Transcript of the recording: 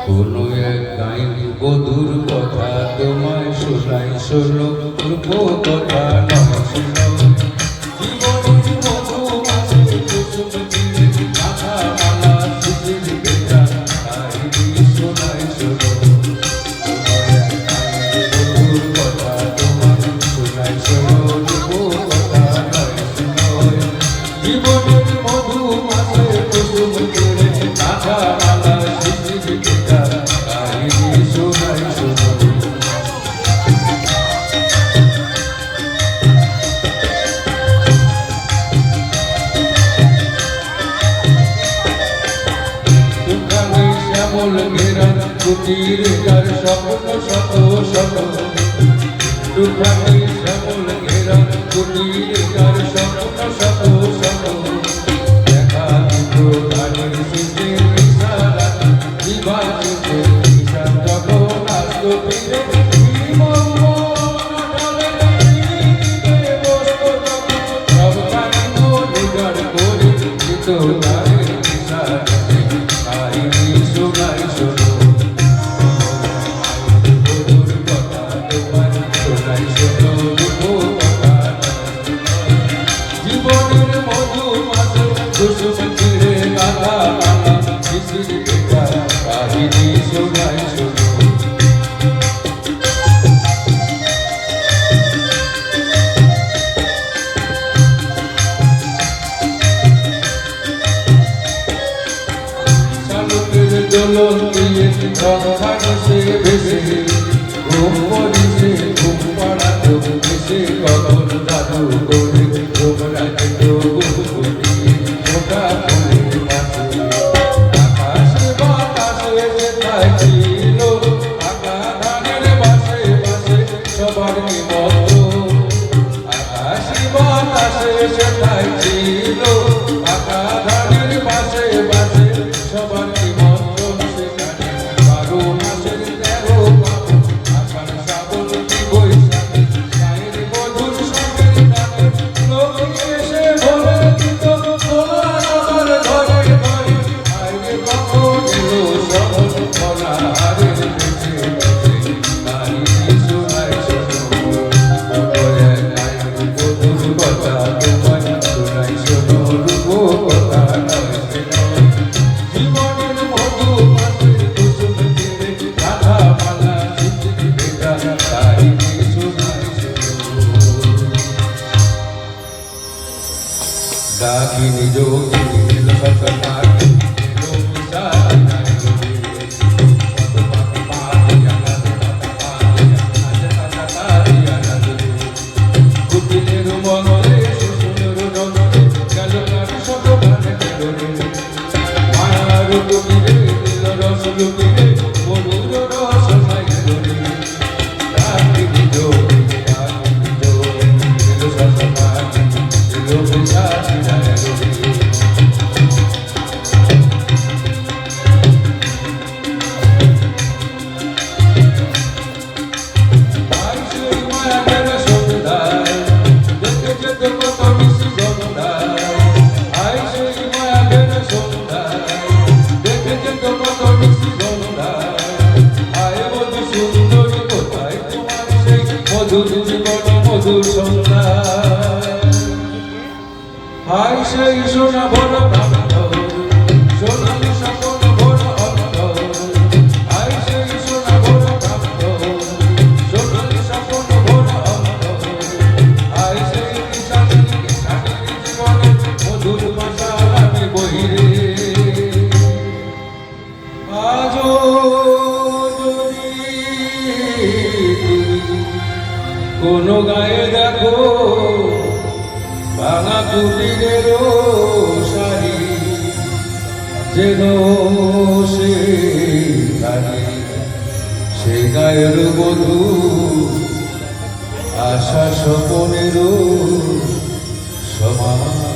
কোনো এক গাইনি বধুর কথা তোমায় শোনাই শোনো রূপকথা নয় শোনো জীবনের মধু মাঝে কুসুম তীরে মাথা মালা শিশির বেটা কাহিনী শোনাই শোনো কোনো এক গাইনি বধুর কথা তোমায় শোনাই শোনো রূপকথা নয় শোনো জীবনের মধু মাঝে কুসুম তীরে মাথা মালা শিশির বেটা কাহিনী শোনাই শোনো শ্যামল ঘেরা কুটির যার স্বপ্ন শত শত দুখানে শ্যামল ঘেরা কুটির যার স্বপ্ন শত শত দেখা দুটো ধানের শেষে ইশারা বিভাজিতে ঈশান যখন আসতো ফিরে সব গাড়ি মনে গাড় করে দিত ধানের ইশারাতে কাহিনী শোনাই শোনো বধুর কথা তোমার শোনাই শোনো রূপকথা জীবনের মধু মাঝে কুসুম তীরে মাথা মালা শিশির বেটা কাহিনী শোনাই শোনো দোলন দিয়ে সংখ্যানো সে ভেসে ঘুম পড়িছে ঘুম পাড়া চোখ ভেসে কখন জাদু করে ঘুম রাখত ওটা ফুলের পাশে আকাশে বাতাসে সেটাই ছিল আকা ধানের বাসে বাসে সবার নিমন্ত্রণ আকাশে বাতাসে সেটাই ছিল আকা ধানের বাসে বাসে সবার ডাকিনি যোগিনী নীল সতনাকি নীল বিশালায় যোগী কত পাখি পাখিয়া নাচে তাড়িয়া নাচে কুটিলের মঙ্গলে সুন্দর নগরে গেল কার শত গানে গেল মায়ার কুটিরে নীল রস লুকিরে মধুর রস খাই গেল ডাকিনি যোগিনী নীল সতনাকি নীল বিশালায় মধুর সন্ধ্যা হাই সেই সোনা ভরা প্রান্ত সোনালি স্বপ্ন ভরা অন্ত হাই সেই সোনা ভরা প্রান্ত সোনালি স্বপ্ন ভরা অন্ত হাই সেই কিষানি জীবনে মধুর ভাষা আমি বহিরে আজও যদি কোনো গায়ে দেখো ভাঙা কুটিরের শাড়ি যেন সে গাড়ি সে গায়ের বধূ আশা স্বপনেরও সমান।